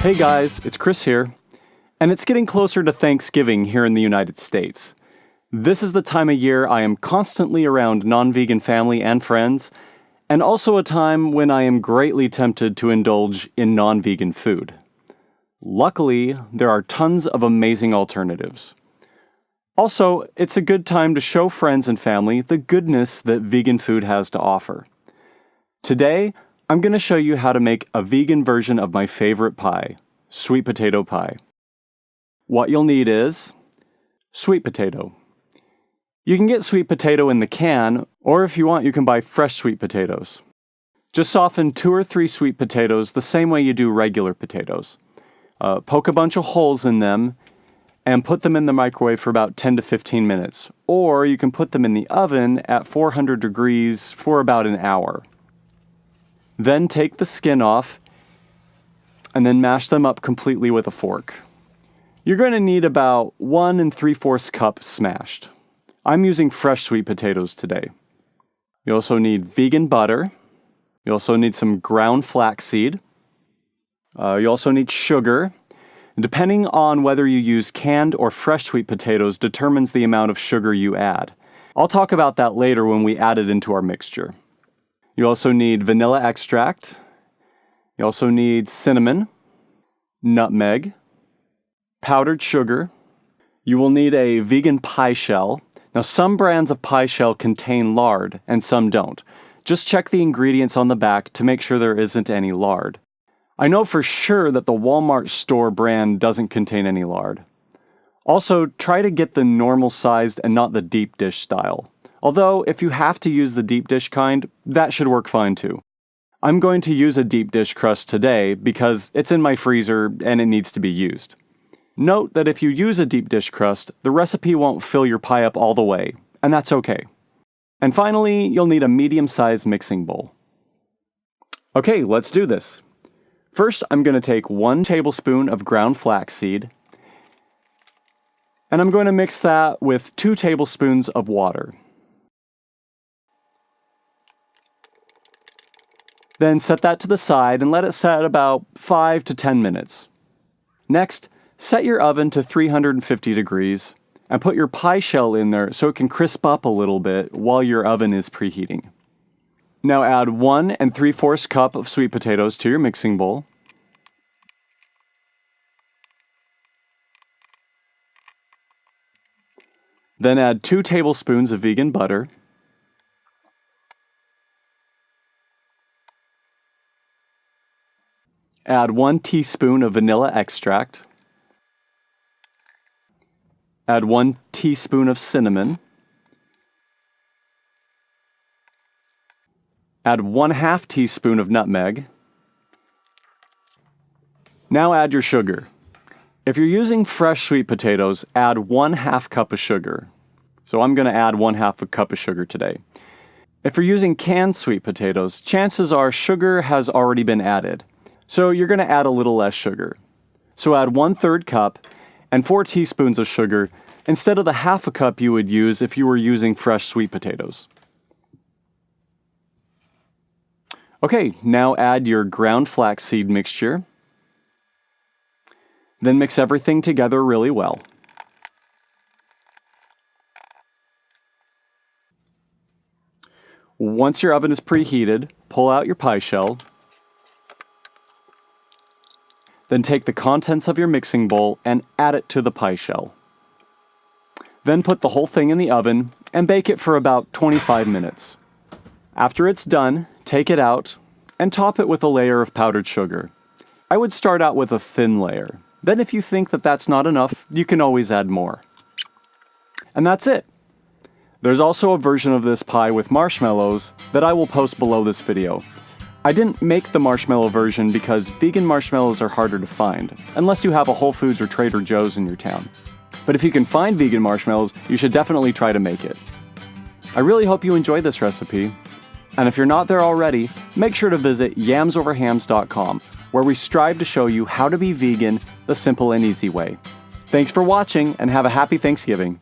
Hey guys, it's Chris here, and it's getting closer to Thanksgiving here in the United States. This is the time of year I am constantly around non-vegan family and friends, and also a time when I am greatly tempted to indulge in non-vegan food. Luckily, there are tons of amazing alternatives. Also, it's a good time to show friends and family the goodness that vegan food has to offer. Today, I'm going to show you how to make a vegan version of my favorite pie, sweet potato pie. What you'll need is sweet potato. You can get sweet potato in the can, or if you want, you can buy fresh sweet potatoes. Just soften 2 or 3 sweet potatoes the same way you do regular potatoes. Poke a bunch of holes in them and put them in the microwave for about 10 to 15 minutes. Or you can put them in the oven at 400 degrees for about an hour. Then take the skin off and then mash them up completely with a fork. You're going to need about 1 3/4 cup smashed. I'm using fresh sweet potatoes today. You also need vegan butter. You also need some ground flaxseed. You also need sugar. Depending on whether you use canned or fresh sweet potatoes determines the amount of sugar you add. I'll talk about that later when we add it into our mixture. You also need vanilla extract. You also need cinnamon, nutmeg, powdered sugar. You will need a vegan pie shell. Now, some brands of pie shell contain lard and some don't. Just check the ingredients on the back to make sure there isn't any lard. I know for sure that the Walmart store brand doesn't contain any lard. Also, try to get the normal sized and not the deep dish style. Although, if you have to use the deep dish kind, that should work fine too. I'm going to use a deep dish crust today because it's in my freezer and it needs to be used. Note that if you use a deep dish crust, the recipe won't fill your pie up all the way, and that's okay. And finally, you'll need a medium-sized mixing bowl. Okay, let's do this. First, I'm going to take 1 tablespoon of ground flaxseed, and I'm going to mix that with 2 tablespoons of water. Then set that to the side and let it set about 5 to 10 minutes. Next, set your oven to 350 degrees and put your pie shell in there so it can crisp up a little bit while your oven is preheating. Now add 1 3/4 cup of sweet potatoes to your mixing bowl. Then add 2 tablespoons of vegan butter. Add 1 teaspoon of vanilla extract. Add 1 teaspoon of cinnamon. Add 1/2 teaspoon of nutmeg. Now add your sugar. If you're using fresh sweet potatoes, add 1/2 cup of sugar. So I'm going to add 1/2 cup of sugar today. If you're using canned sweet potatoes, chances are sugar has already been added. So you're going to add a little less sugar. So add 1/3 cup and 4 teaspoons of sugar instead of the 1/2 cup you would use if you were using fresh sweet potatoes. Okay, now add your ground flaxseed mixture. Then mix everything together really well. Once your oven is preheated, pull out your pie shell. Then take the contents of your mixing bowl and add it to the pie shell. Then put the whole thing in the oven and bake it for about 25 minutes. After it's done, take it out and top it with a layer of powdered sugar. I would start out with a thin layer. Then if you think that that's not enough, you can always add more. And that's it. There's also a version of this pie with marshmallows that I will post below this video. I didn't make the marshmallow version because vegan marshmallows are harder to find, unless you have a Whole Foods or Trader Joe's in your town. But if you can find vegan marshmallows, you should definitely try to make it. I really hope you enjoyed this recipe. And if you're not there already, make sure to visit yamsoverhams.com, where we strive to show you how to be vegan the simple and easy way. Thanks for watching and have a happy Thanksgiving.